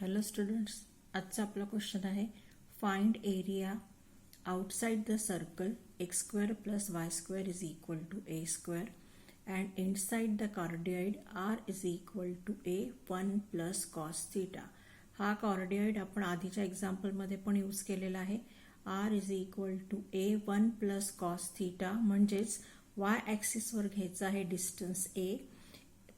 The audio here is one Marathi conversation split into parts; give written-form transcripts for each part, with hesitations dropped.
हॅलो स्टुडंट्स, आजचा आपला क्वेश्चन आहे find area outside the circle X square plus Y square is equal to A square and inside the cardioid R is equal to A 1 plus cos theta. हा कॉर्डियॉइड आपण आधीच्या एक्झाम्पलमध्ये पण यूज केलेला आहे. R is equal to A 1 plus cos theta म्हणजेच वाय ॲक्सिसवर घ्यायचा आहे डिस्टन्स ए,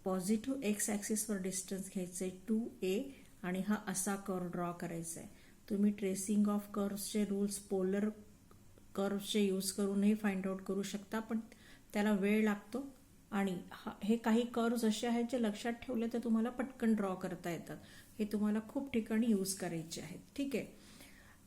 पॉझिटिव्ह एक्स ॲक्सिसवर डिस्टन्स घ्यायचे 2a आणि हा असा कर्व ड्रॉ करायचा आहे. तुम्ही ट्रेसिंग ऑफ कर्व्सचे रूल्स पोलर कर्व्सचे यूज करूनही फाइंड आउट करू शकता, पण त्याला वेळ लागतो आणि हे काही कर्व्स असे आहेत जे लक्षात ठेवले तर तुम्हाला पटकन ड्रॉ करता येतात. हे तुम्हाला खूप ठिकाणी यूज करायचे आहेत. ठीक आहे.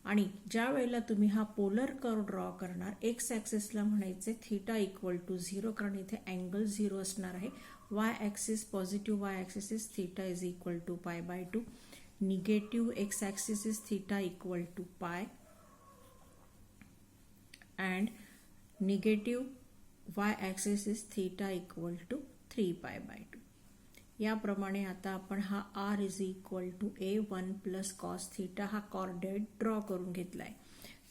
आणि ज्या वेळेला तुम्ही हा पोलर कर्व ड्रॉ करणार, एक्स ॲक्सिसला म्हणायचे थीटा इक्वल टू 0 कारण इथे अँगल 0 असणार आहे. Y axis positive Y axis is theta is equal to π/2. Negative X axis is theta equal to pi and negative Y axis is theta equal to 3π/2. याप्रमाणे आता आपण हा R is equal to A 1 plus cos theta हा कॉर्डियॉइड ड्रॉ करून घेतलाय.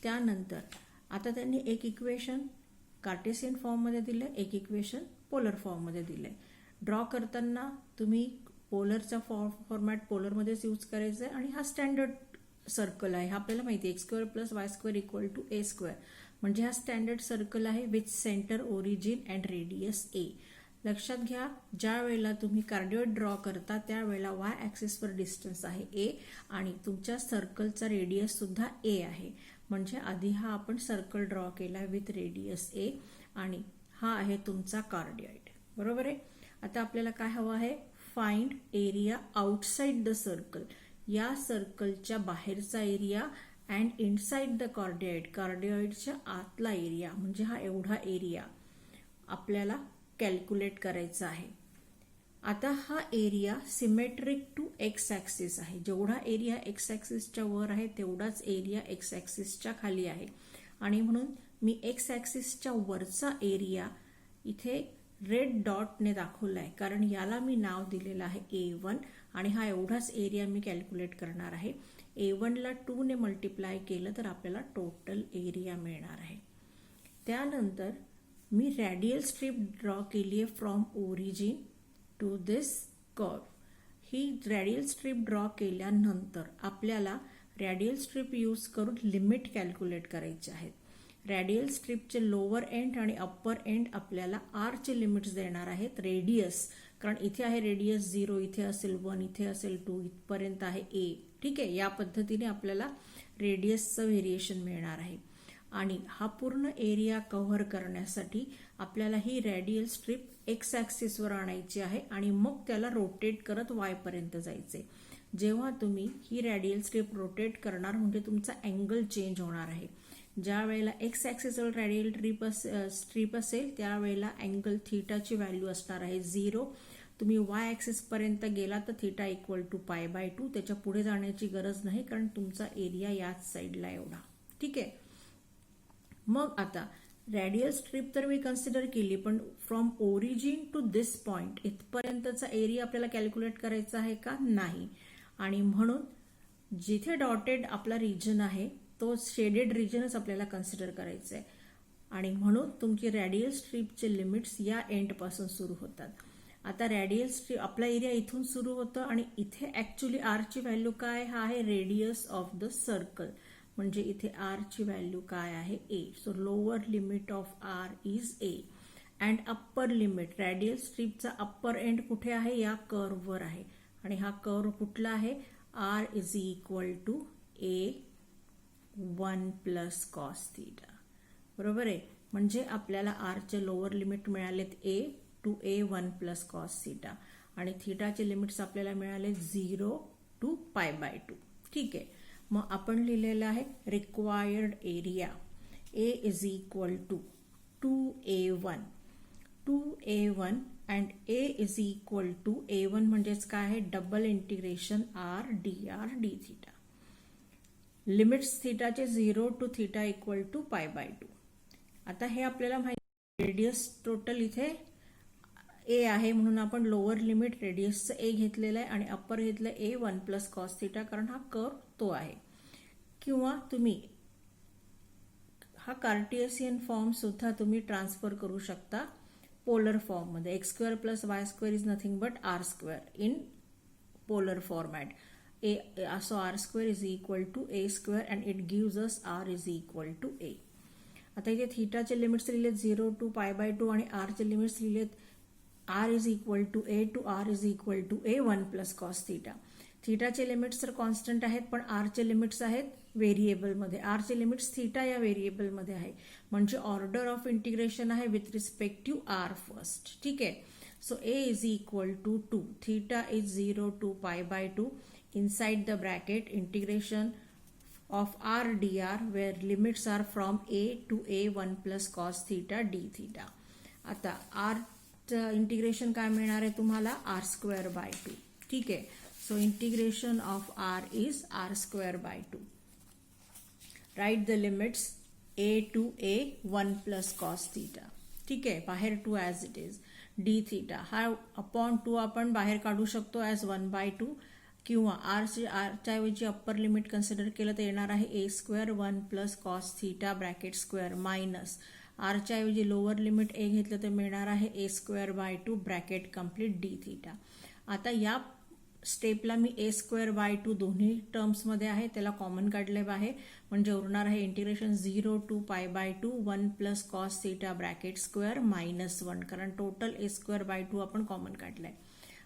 त्यानंतर आता त्यांनी एक इक्वेशन कार्टेशियन फॉर्ममध्ये दिलं, एक इक्वेशन पोलर फॉर्ममध्ये दिलंय. ड्रॉ करताना तुम्ही पोलरचा फॉर्मॅट पोलरमध्येच यूज करायचा आहे आणि हा स्टँडर्ड सर्कल आहे. हा आपल्याला माहिती आहे X square plus Y square equal to A square म्हणजे हा स्टँडर्ड सर्कल आहे with centre origin and radius A. लक्षात घ्या, ज्या वेळेला तुम्ही कार्डियॉइड ड्रॉ करता त्यावेळेला वाय ॲक्सिसवर डिस्टन्स आहे ए आणि तुमच्या सर्कलचा रेडियस सुद्धा ए आहे. म्हणजे आधी हा आपण सर्कल ड्रॉ केला विथ रेडियस ए आणि हा आहे तुमचा कार्डियॉइड. बरोबर आहे. आता आपल्याला काय हवं आहे, find area outside the circle. या सर्कलच्या बाहेरचा एरिया अँड इनसाइड द कॉर्डियॉइड, कॉर्डियॉइडच्या आतला एरिया म्हणजे हा एवढा एरिया आपल्याला कॅल्क्युलेट करायचा आहे. आता हा area symmetric to X axis आहे. जेवढा एरिया एक्स ॲक्सिसच्या वर आहे तेवढाच एरिया एक्स ॲक्सिसच्या खाली आहे आणि म्हणून मी एक्स ॲक्सिसच्या वरचा एरिया इथे रेड डॉटने दाखवला आहे कारण याला मी नाव दिलेलं आहे A1 आणि हा एवढाच एरिया मी कॅल्क्युलेट करणार आहे. A1 ला 2 ने मल्टिप्लाय केलं तर आपल्याला टोटल एरिया मिळणार आहे. त्यानंतर मी रॅडियल स्ट्रीप ड्रॉ केली आहे from origin to this curve. ही रॅडियल स्ट्रीप ड्रॉ केल्यानंतर आपल्याला रॅडियल स्ट्रीप यूज करून लिमिट कॅल्क्युलेट करायचे आहेत. रॅडियल स्ट्रीपचे लोअर एंड आणि अप्पर एंड आपल्याला आरचे लिमिट्स देणार आहेत. रेडियस कारण इथे आहे रेडियस 0, इथे असेल 1, इथे असेल 2, इथपर्यंत आहे ए. ठीक आहे. या पद्धतीने आपल्याला रेडियसचं व्हेरिएशन मिळणार आहे आणि हा पूर्ण एरिया कव्हर करण्यासाठी आपल्याला ही रॅडियल स्ट्रीप एक्स ॲक्सिसवर आणायची आहे आणि मग त्याला रोटेट करत वाय पर्यंत जायचे. जेव्हा तुम्ही ही रॅडियल स्ट्रीप रोटेट करणार म्हणजे तुमचा अँगल चेंज होणार आहे. ज्या वेळेला एक्स ॲक्सिसवर रॅडियल स्ट्रीप असेल त्यावेळेला अँगल थीटाची व्हॅल्यू असणार आहे 0. तुम्ही वाय ॲक्सिसपर्यंत गेला तर थीटा इक्वल टू π/2. त्याच्या पुढे जाण्याची गरज नाही कारण तुमचा एरिया याच साईडला एवढा. ठीक आहे. मग आता रॅडियल स्ट्रीप तर मी कन्सिडर केली, पण from origin to this point इथपर्यंतचा एरिया आपल्याला कॅल्क्युलेट करायचा आहे का, नाही. आणि म्हणून जिथे डॉटेड आपला रिजन आहे तो शेडेड रिजनच आपल्याला कन्सिडर करायचा आहे आणि म्हणून तुमची रॅडियल स्ट्रीपचे लिमिट्स या एंडपासून सुरू होतात. आता रॅडियल स्ट्रीप आपला एरिया इथून सुरू होतं आणि इथे ॲक्च्युली आरची व्हॅल्यू काय, हा आहे रेडियस ऑफ द सर्कल म्हणजे इथे आरची व्हॅल्यू काय आहे A. So lower limit of R is A and upper limit radial स्ट्रीपचा अप्पर एंड कुठे आहे, या कर्ववर आहे आणि हा कर्व कुठला आहे, R is equal to A1 plus cos theta. बरोबर आहे. म्हणजे आपल्याला आरचे लोअर लिमिट मिळालेत A to A1 plus cos theta आणि थीटाचे लिमिट्स आपल्याला मिळाले 0 टू π/2. ठीक आहे. मग आपण लिहिलेलं आहे required area A is equal to 2A1 and A is equal to A1 म्हणजेच काय आहे, double integration R D theta. Limits थीटाचे 0 टू थीटा इक्वल टू π/2. आता हे आपल्याला माहिती रेडियस टोटल इथे ए आहे म्हणून आपण लोअर लिमिट रेडियसचं ए घेतलेलं आहे आणि अप्पर घेतलं ए 1 प्लस कॉस थिटा, कारण हा कर्व तो आहे. किंवा तुम्ही हा कार्टियसियन फॉर्म सुद्धा तुम्ही ट्रान्सफर करू शकता पोलर फॉर्ममध्ये. X square plus Y square is nothing but R square in polar format. So r square is equal to a square and it gives us r is equal to a. आता इथे थीटाचे लिमिट्स लिहिलेत 0 to π/2 आणि r चे limits लिहिलेत r is equal to a to r is equal to a 1 plus cos theta. थीटाचे limits तर कॉन्स्टंट आहेत पण r चे लिमिट्स आहेत व्हेरिएबलमध्ये. r चे लिमिट्स थीटा या व्हेरिएबलमध्ये आहे म्हणजे ऑर्डर ऑफ इंटिग्रेशन आहे with respect to r first. ठीक आहे. So a is equal to 2. Theta is 0 to π/2. Inside the bracket integration of r dr where limits are from a to a 1 plus cos theta d theta. आता r इंटिग्रेशन काय मिळणार आहे तुम्हाला r square by 2. ठीक आहे. So integration of r is r square by 2. Right the limits a to a 1 plus cos theta. ठीक आहे. बाहेर 2 as it is. d theta हा अपॉन 2 आपण बाहेर काढू शकतो ॲज 1/2 किंवा आरच्या ऐवजी अप्पर लिमिट कन्सिडर केलं तर येणार आहे A square 1 plus cos theta bracket square minus आरच्या ऐवजी लोअर लिमिट ए घेतलं तर मिळणार आहे A square by 2 bracket complete D theta. आता या स्टेपला मी ए स्क्वेअर बाय 2 दोन्ही टर्म्समध्ये आहे त्याला कॉमन काढले आहे म्हणजे उरणार आहे integration 0 to π/2 1 plus cos theta bracket square -1 कारण टोटल ए स्क्वेअर बाय 2 आपण कॉमन काढलंय.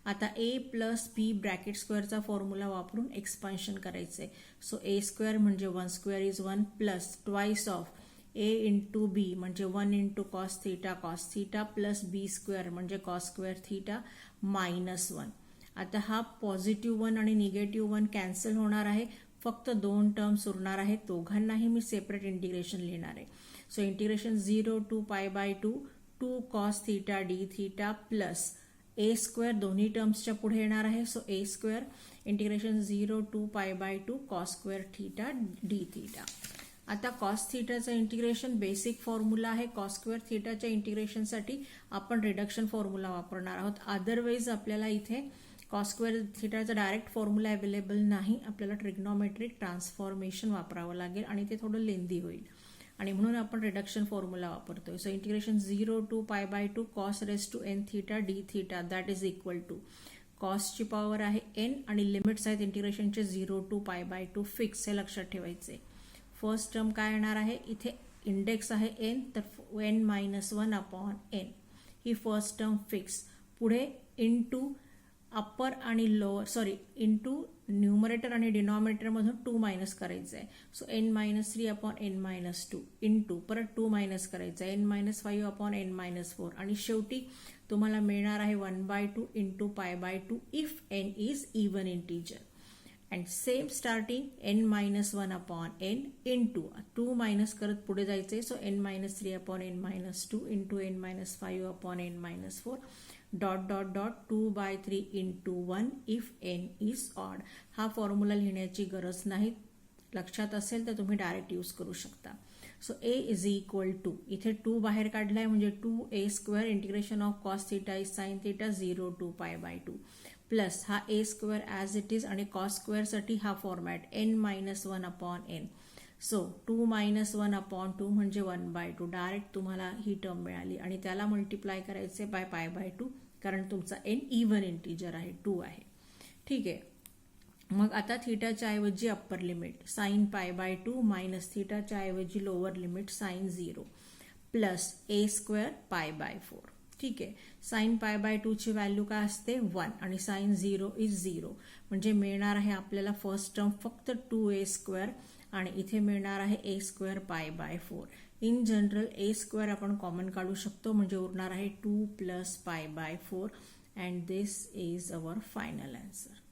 आता a प्लस बी ब्रॅकेट स्क्वेअरचा फॉर्म्युला वापरून एक्सपान्शन करायचंय. सो ए स्क्वेअर म्हणजे 1 square is 1 plus twice of a into B म्हणजे 1 into cos theta plus B square म्हणजे कॉस स्क्वेअर थीटा -1. आता हा पॉझिटिव्ह 1 आणि निगेटिव्ह 1 कॅन्सल होणार आहे. फक्त 2 टर्म्स उरणार आहेत. दोघांनाही मी सेपरेट इंटिग्रेशन लिहिणार आहे. So integration 0 to π/2 2 cos theta D theta plus A square दोन्ही टर्म्सच्या पुढे येणार आहे. So A square integration 0 to π/2 cos square theta D theta. आता कॉस थीटाचं इंटिग्रेशन बेसिक फॉर्म्युला आहे. कॉस स्क्वेअर थीटाच्या इंटिग्रेशनसाठी आपण रिडक्शन फॉर्म्युला वापरणार आहोत. अदरवाईज आपल्याला इथे कॉस स्क्वेअर थीटाचा डायरेक्ट फॉर्म्युला अवेलेबल नाही. आपल्याला ट्रिग्नोमेट्रिक ट्रान्सफॉर्मेशन वापरावं लागेल आणि ते थोडं लेंदी होईल आणि म्हणून आपण रिडक्शन फॉर्म्युला वापरतोय. So integration 0 to π/2 cos raise to N theta D theta that is equal to कॉसची पॉवर आहे एन आणि लिमिट्स आहेत इंटिग्रेशनचे 0 to π/2 फिक्स. हे लक्षात ठेवायचे. फर्स्ट टर्म काय येणार आहे इथे इंडेक्स आहे एन तर एन -1 अपॉन एन ही फर्स्ट टर्म फिक्स. पुढे इंटू अप्पर आणि लोअर इंटू न्यूमरेटर आणि डिनॉमिनेटर मधून 2 मायनस करायचं आहे. So n-3 upon n-2 into परत 2 मायनस करायचं आहे n-5 अपॉन n-4 आणि शेवटी तुम्हाला मिळणार आहे 1/2 into π/2 if n is even integer. And same starting n-1 upon n into 2 minus करत पुढे जायचंय. सो n-3 upon n-2 into n-5 upon n-4 dot dot dot 2/3 into 1 if n is odd. हा फॉर्म्युला लिहिण्याची गरज नाही. लक्षात असेल तर तुम्ही डायरेक्ट यूज करू शकता. So a is equal to इथे 2 बाहेर काढलाय म्हणजे 2a square integration of cos theta is sine theta 0 to π/2 plus हा a square as it is आणि कॉस स्क्वेअरसाठी हा format n-1 upon n. So 2-1 upon 2 म्हणजे 1/2 डायरेक्ट तुम्हाला ही टर्म मिळाली आणि त्याला मल्टिप्लाय करायचे बाय π/2 कारण तुमचा n इव्हन इंटीजर आहे 2 आहे. ठीक आहे. मग आता थीटाच्या ऐवजी अप्पर लिमिट साइन π/2 मायनस थीटाच्या ऐवजी lower limit sine 0 plus a square π/4. ठीक आहे. साइन π/2 ची व्हॅल्यू काय असते 1 आणि साइन 0 इज 0 म्हणजे मिळणार आहे आपल्याला फर्स्ट टर्म फक्त 2a स्क्वेअर आणि इथे मिळणार आहे a square π/4. In general a square आपण कॉमन काढू शकतो म्हणजे उरणार आहे 2 plus π/4 and this is our final answer.